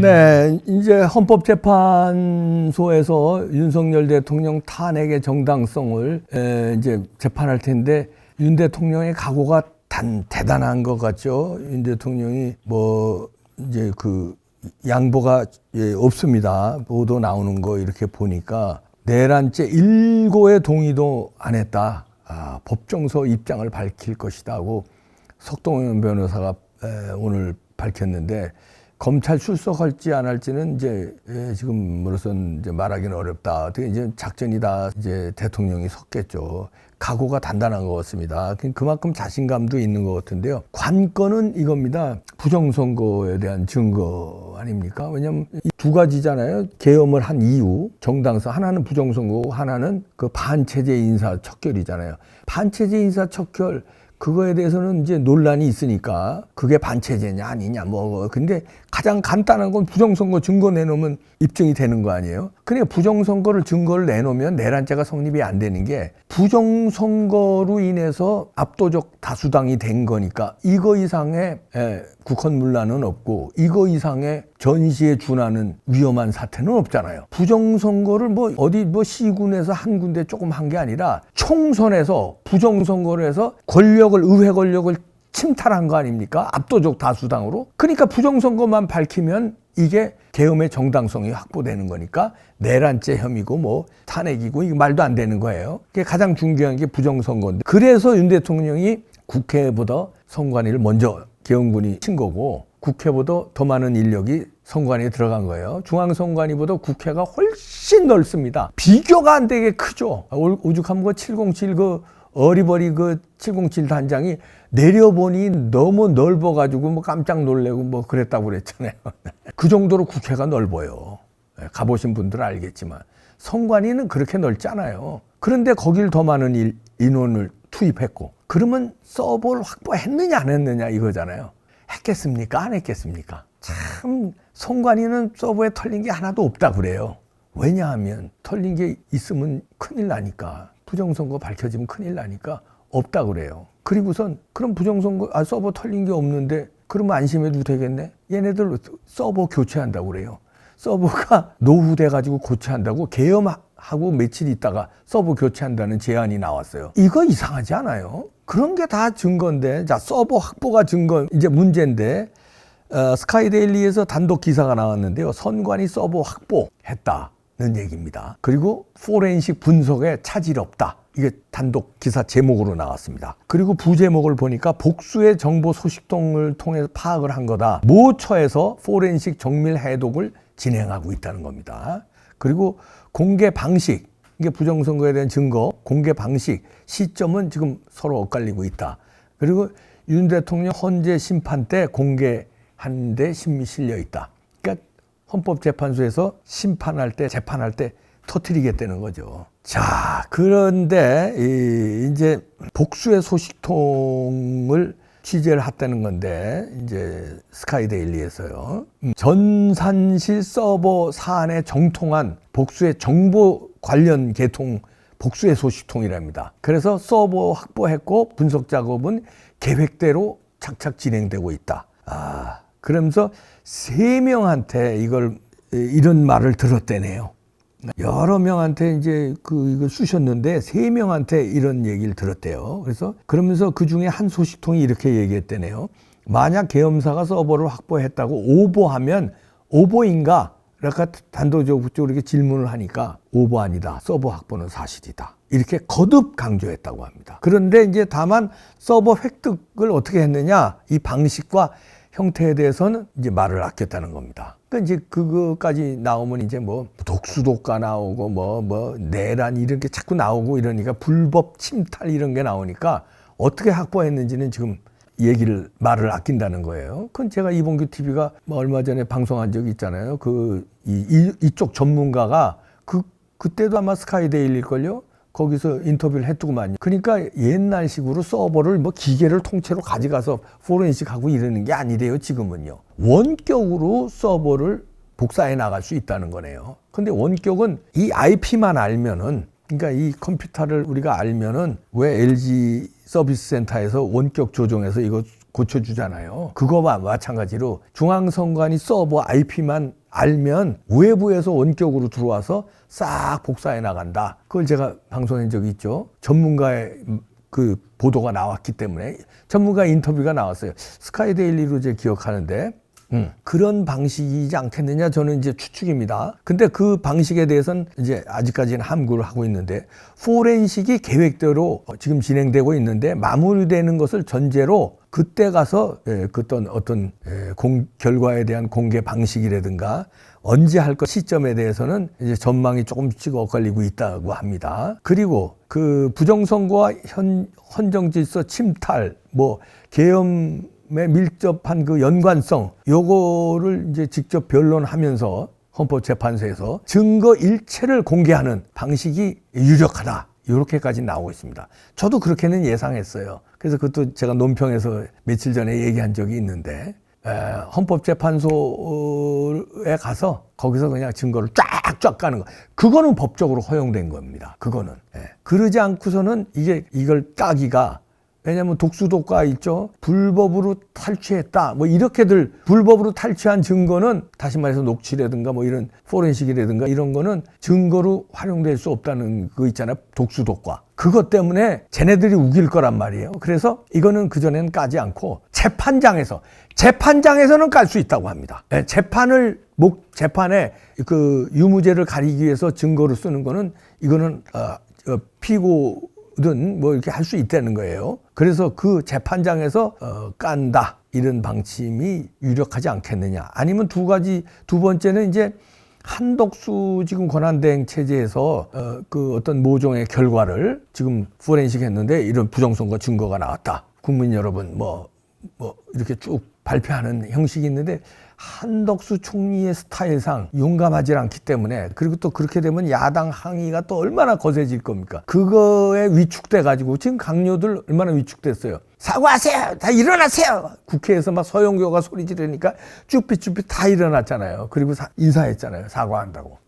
네, 이제 헌법재판소에서 윤석열 대통령 탄핵의 정당성을 이제 재판할 텐데 윤 대통령의 각오가 대단한 것 같죠. 윤 대통령이 뭐 이제 그 양보가 없습니다. 보도 나오는 거 이렇게 보니까 내란죄 1고의 동의도 안 했다. 법정서 입장을 밝힐 것이다 하고 석동현 변호사가 오늘 밝혔는데 검찰 출석할지 안 할지는 이제 지금으로선 이제 말하기는 어렵다. 어떻게 이제 작전이 다 이제 대통령이 섰겠죠. 각오가 단단한 것 같습니다. 그만큼 자신감도 있는 것 같은데요. 관건은 이겁니다. 부정선거에 대한 증거 아닙니까? 왜냐하면 이 두 가지잖아요. 계엄을 한 이유, 정당성. 하나는 부정선거고 하나는 그 반체제 인사 척결이잖아요. 반체제 인사 척결 그거에 대해서는 이제 논란이 있으니까 그게 반체제냐 아니냐 뭐 근데 가장 간단한 건 부정선거 증거 내놓으면 입증이 되는 거 아니에요? 그러니까 부정선거를 증거를 내놓으면 내란죄가 성립이 안 되는 게 부정선거로 인해서 압도적 다수당이 된 거니까 이거 이상의 국헌문란은 없고 이거 이상의 전시에 준하는 위험한 사태는 없잖아요. 부정선거를 뭐 어디 뭐 시군에서 한 군데 조금 한 게 아니라 총선에서 부정선거를 해서 권력을 의회 권력을 침탈한 거 아닙니까? 압도적 다수당으로. 그러니까 부정선거만 밝히면 이게 계엄의 정당성이 확보되는 거니까 내란죄 혐의고 뭐 탄핵이고 이거 말도 안 되는 거예요. 그게 가장 중요한 게 부정선거인데 그래서 윤 대통령이 국회보다 선관위를 먼저 계엄군이 친 거고 국회보다 더 많은 인력이 선관위에 들어간 거예요. 중앙선관위보다 국회가 훨씬 넓습니다. 비교가 안 되게 크죠. 오죽하면 그 707 어리버리 그 707 단장이 내려보니 너무 넓어가지고 뭐 깜짝 놀래고 뭐 그랬다고 그랬잖아요. 그 정도로 국회가 넓어요. 가보신 분들은 알겠지만 선관위는 그렇게 넓잖아요. 그런데 거길 더 많은 인원을 투입했고 그러면 서버를 확보했느냐 안 했느냐 이거잖아요. 했겠습니까? 안 했겠습니까? 참 선관위는 서버에 털린 게 하나도 없다 그래요. 왜냐하면 털린 게 있으면 큰일 나니까. 부정선거 밝혀지면 큰일 나니까 없다 그래요. 그리고선 그럼 부정선거 서버 털린 게 없는데 그러면 안심해도 되겠네? 얘네들 서버 교체한다고 그래요. 서버가 노후돼가지고 교체한다고 계엄하고 며칠 있다가 서버 교체한다는 제안이 나왔어요. 이거 이상하지 않아요? 그런 게 다 증거인데 자 서버 확보가 증거 이제 문제인데 스카이데일리에서 단독 기사가 나왔는데요. 선관위 서버 확보했다는 얘기입니다. 그리고 포렌식 분석에 차질 없다. 이게 단독 기사 제목으로 나왔습니다. 그리고 부제목을 보니까 복수의 정보 소식통을 통해서 파악을 한 거다. 모처에서 포렌식 정밀 해독을 진행하고 있다는 겁니다. 그리고 공개 방식, 이게 부정선거에 대한 증거, 공개 방식, 시점은 지금 서로 엇갈리고 있다. 그리고 윤 대통령 헌재 심판 때 공개하는데 심이 실려 있다. 그러니까 헌법재판소에서 심판할 때, 재판할 때 터뜨리겠다는 거죠. 자, 그런데 이제 복수의 소식통을 취재를 했다는 건데 이제 스카이데일리에서요. 전산실 서버 사안에 정통한 복수의 정보 관련 계통 복수의 소식통이랍니다. 그래서 서버 확보했고 분석 작업은 계획대로 착착 진행되고 있다. 그러면서 3명한테 이런 말을 들었대네요. 여러 명한테 이제 이걸 쑤셨는데 3명한테 이런 얘기를 들었대요. 그래서 그러면서 그 중에 한 소식통이 이렇게 얘기했대네요. 만약 계엄사가 서버를 확보했다고 오보하면 오보인가? 그러니까 단도직입적으로 이렇게 질문을 하니까 오보 아니다. 서버 확보는 사실이다. 이렇게 거듭 강조했다고 합니다. 그런데 이제 다만 서버 획득을 어떻게 했느냐? 이 방식과 형태에 대해서는 이제 말을 아꼈다는 겁니다. 그러니까 이제 그거까지 나오면 이제 뭐 독수독가 나오고 뭐 내란 이런 게 자꾸 나오고 이러니까 불법 침탈 이런 게 나오니까 어떻게 확보했는지는 지금 말을 아낀다는 거예요. 그건 제가 이봉규 TV가 얼마 전에 방송한 적이 있잖아요. 이쪽 전문가가 그때도 아마 스카이데일리일걸요? 거기서 인터뷰를 했더구만요. 그러니까 옛날식으로 서버를 기계를 통째로 가져가서 포렌식하고 이러는 게 아니래요, 지금은요. 원격으로 서버를 복사해 나갈 수 있다는 거네요. 근데 원격은 이 IP만 알면은, 그러니까 이 컴퓨터를 우리가 알면은 왜 LG 서비스 센터에서 원격 조정해서 이거 고쳐주잖아요. 그거와 마찬가지로 중앙선관위 서버 IP만 알면 외부에서 원격으로 들어와서 싹 복사해 나간다. 그걸 제가 방송한 적이 있죠. 전문가의 그 보도가 나왔기 때문에 전문가 인터뷰가 나왔어요. 스카이데일리로 제 기억하는데 그런 방식이지 않겠느냐 저는 이제 추측입니다. 근데 그 방식에 대해서는 이제 아직까지는 함구를 하고 있는데 포렌식이 계획대로 지금 진행되고 있는데 마무리되는 것을 전제로 그때 가서 어떤 결과에 대한 공개 방식이라든가 언제 할 것 시점에 대해서는 이제 전망이 조금씩 엇갈리고 있다고 합니다. 그리고 그 부정선거와 헌정질서 침탈, 계엄에 밀접한 그 연관성, 요거를 이제 직접 변론하면서 헌법재판소에서 증거 일체를 공개하는 방식이 유력하다. 이렇게까지 나오고 있습니다. 저도 그렇게는 예상했어요. 그래서 그것도 제가 논평에서 며칠 전에 얘기한 적이 있는데 헌법재판소에 가서 거기서 그냥 증거를 쫙쫙 까는 거. 그거는 법적으로 허용된 겁니다. 그거는. 그러지 않고서는 이걸 까기가 왜냐하면 독수독가 있죠. 불법으로 탈취했다. 이렇게들 불법으로 탈취한 증거는 다시 말해서 녹취라든가 이런 포렌식이라든가 이런 거는 증거로 활용될 수 없다는 거 있잖아요. 독수독가. 그것 때문에 쟤네들이 우길 거란 말이에요. 그래서 이거는 그전에는 까지 않고 재판장에서는 깔 수 있다고 합니다. 재판에 그 유무죄를 가리기 위해서 증거로 쓰는 거는 이거는 피고든 이렇게 할 수 있다는 거예요. 그래서 그 재판장에서 깐다 이런 방침이 유력하지 않겠느냐. 아니면 두 번째는 이제 한덕수 지금 권한대행 체제에서 그 어떤 모종의 결과를 지금 포렌식 했는데 이런 부정선거 증거가 나왔다. 국민 여러분 이렇게 쭉 발표하는 형식이 있는데 한덕수 총리의 스타일상 용감하지 않기 때문에 그리고 또 그렇게 되면 야당 항의가 또 얼마나 거세질 겁니까? 그거에 위축돼 가지고 지금 강요들 얼마나 위축됐어요. 사과하세요. 다 일어나세요. 국회에서 막 서영교가 소리 지르니까 쭈삣쭈삣 다 일어났잖아요. 그리고 인사했잖아요. 사과한다고.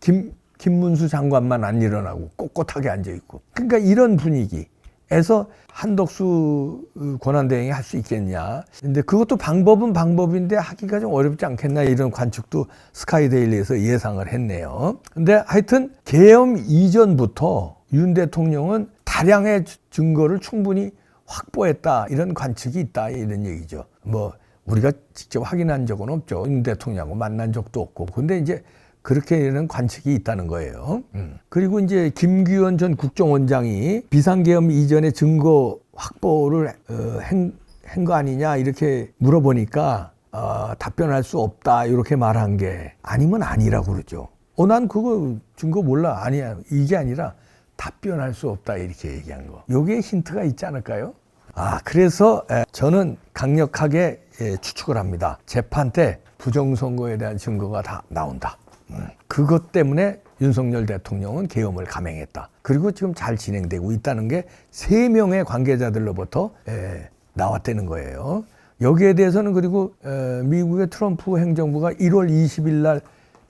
김문수 장관만 안 일어나고 꼿꼿하게 앉아있고. 그러니까 이런 분위기에서 한덕수 권한대행이 할 수 있겠냐. 근데 그것도 방법은 방법인데 하기가 좀 어렵지 않겠나 이런 관측도 스카이데일리에서 예상을 했네요. 근데 하여튼 계엄 이전부터 윤 대통령은 다량의 증거를 충분히 확보했다 이런 관측이 있다 이런 얘기죠. 우리가 직접 확인한 적은 없죠. 윤 대통령하고 만난 적도 없고. 근데 이제 그렇게는 관측이 있다는 거예요. 그리고 이제 김규현 전 국정원장이 비상계엄 이전에 증거 확보를 한 거 아니냐 이렇게 물어보니까 답변할 수 없다 이렇게 말한 게 아니면 아니라고 그러죠. 난 그거 증거 몰라. 아니야. 이게 아니라 답변할 수 없다 이렇게 얘기한 거. 여기에 힌트가 있지 않을까요? 그래서 저는 강력하게 추측을 합니다. 재판 때 부정선거에 대한 증거가 다 나온다. 그것 때문에 윤석열 대통령은 계엄을 감행했다. 그리고 지금 잘 진행되고 있다는 게 3명의 관계자들로부터 나왔다는 거예요. 여기에 대해서는 그리고 미국의 트럼프 행정부가 1월 20일 날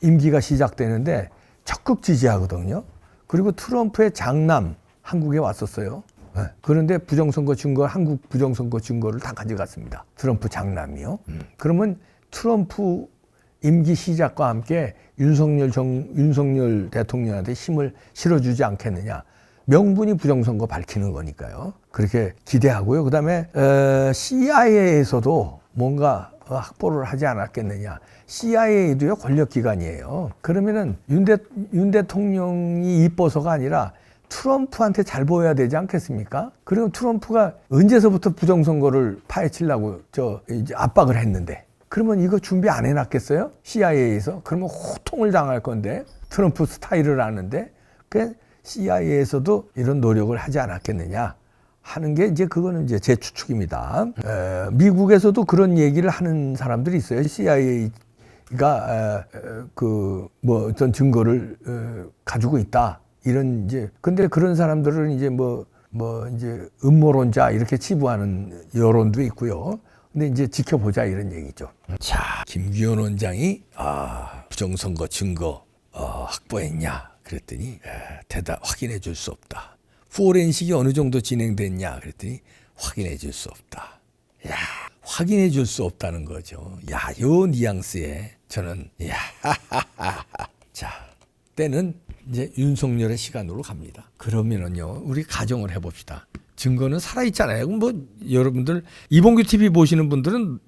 임기가 시작되는데 적극 지지하거든요. 그리고 트럼프의 장남 한국에 왔었어요. 그런데 부정선거 증거, 한국 부정선거 증거를 다 가져갔습니다. 트럼프 장남이요. 그러면 트럼프 임기 시작과 함께 윤석열 대통령한테 힘을 실어주지 않겠느냐. 명분이 부정선거 밝히는 거니까요. 그렇게 기대하고요. 그 다음에 CIA에서도 뭔가 확보를 하지 않았겠느냐. CIA도요 권력기관이에요. 그러면은 윤 대통령이 이뻐서가 아니라 트럼프한테 잘 보여야 되지 않겠습니까? 그리고 트럼프가 언제서부터 부정선거를 파헤치려고 이제 압박을 했는데. 그러면 이거 준비 안 해놨겠어요? CIA에서? 그러면 호통을 당할 건데 트럼프 스타일을 아는데 그 CIA에서도 이런 노력을 하지 않았겠느냐 하는 게 이제 그거는 이제 제 추측입니다. 미국에서도 그런 얘기를 하는 사람들이 있어요. CIA가 어떤 증거를 가지고 있다 이런 이제 근데 그런 사람들은 이제 이제 음모론자 이렇게 치부하는 여론도 있고요. 근데 이제 지켜보자 이런 얘기죠. 자, 김규현 원장이 부정선거 증거 확보했냐 그랬더니 확인해 줄 수 없다. 포렌식이 어느 정도 진행됐냐 그랬더니 확인해 줄 수 없다. 확인해 줄 수 없다는 거죠. 야, 요 뉘앙스에 저는 자, 때는 이제 윤석열의 시간으로 갑니다. 그러면은요, 우리 가정을 해봅시다. 증거는 살아있잖아요. 그럼 뭐 여러분들 이봉규 TV 보시는 분들은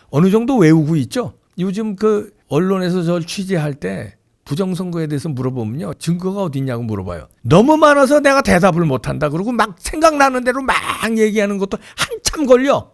어느 정도 외우고 있죠. 요즘 그 언론에서 저를 취재할 때 부정선거에 대해서 물어보면요, 증거가 어디 있냐고 물어봐요. 너무 많아서 내가 대답을 못한다. 그러고 막 생각나는 대로 막 얘기하는 것도 한참 걸려.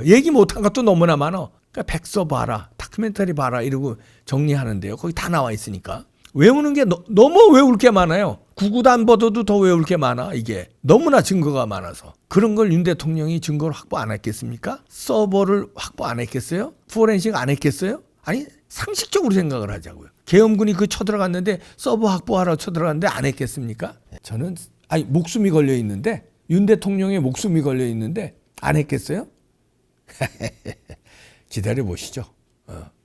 얘기 못한 것도 너무나 많아. 그러니까 백서 봐라, 다큐멘터리 봐라 이러고 정리하는데요. 거기 다 나와 있으니까. 외우는 게 너무 외울 게 많아요. 구구도 안 받아도 더 외울 게 많아. 이게 너무나 증거가 많아서. 그런 걸 윤 대통령이 증거를 확보 안 했겠습니까? 서버를 확보 안 했겠어요? 포렌식 안 했겠어요? 아니, 상식적으로 생각을 하자고요. 계엄군이 그 쳐들어갔는데 서버 확보하러 쳐들어갔는데 안 했겠습니까? 저는 목숨이 걸려 있는데, 윤 대통령의 목숨이 걸려 있는데 안 했겠어요? 기다려 보시죠.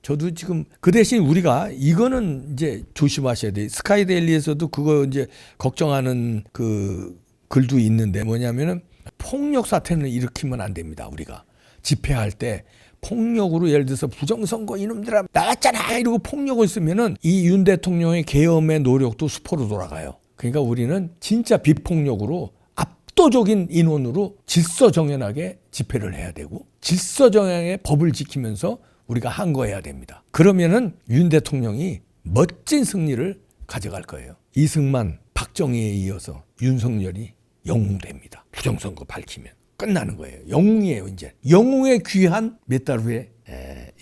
저도 지금 그 대신 우리가 이거는 이제 조심하셔야 돼요. 스카이데일리에서도 그거 이제 걱정하는 그 글도 있는데, 뭐냐면은 폭력 사태는 일으키면 안 됩니다. 우리가 집회할 때 폭력으로, 예를 들어서 부정선거 이놈들아 나왔잖아 이러고 폭력을 쓰면은 이 윤 대통령의 계엄의 노력도 수포로 돌아가요. 그러니까 우리는 진짜 비폭력으로 압도적인 인원으로 질서정연하게 집회를 해야 되고, 질서정연하게 법을 지키면서 우리가 항거해야 됩니다. 그러면은 윤 대통령이 멋진 승리를 가져갈 거예요. 이승만, 박정희에 이어서 윤석열이 영웅됩니다. 부정선거 밝히면 끝나는 거예요. 영웅이에요. 이제 영웅의 귀한 몇 달 후에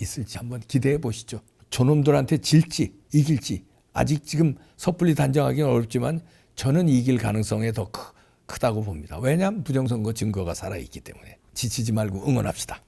있을지 한번 기대해 보시죠. 저놈들한테 질지 이길지 아직 지금 섣불리 단정하기는 어렵지만 저는 이길 가능성이 더 크다고 봅니다. 왜냐하면 부정선거 증거가 살아있기 때문에. 지치지 말고 응원합시다.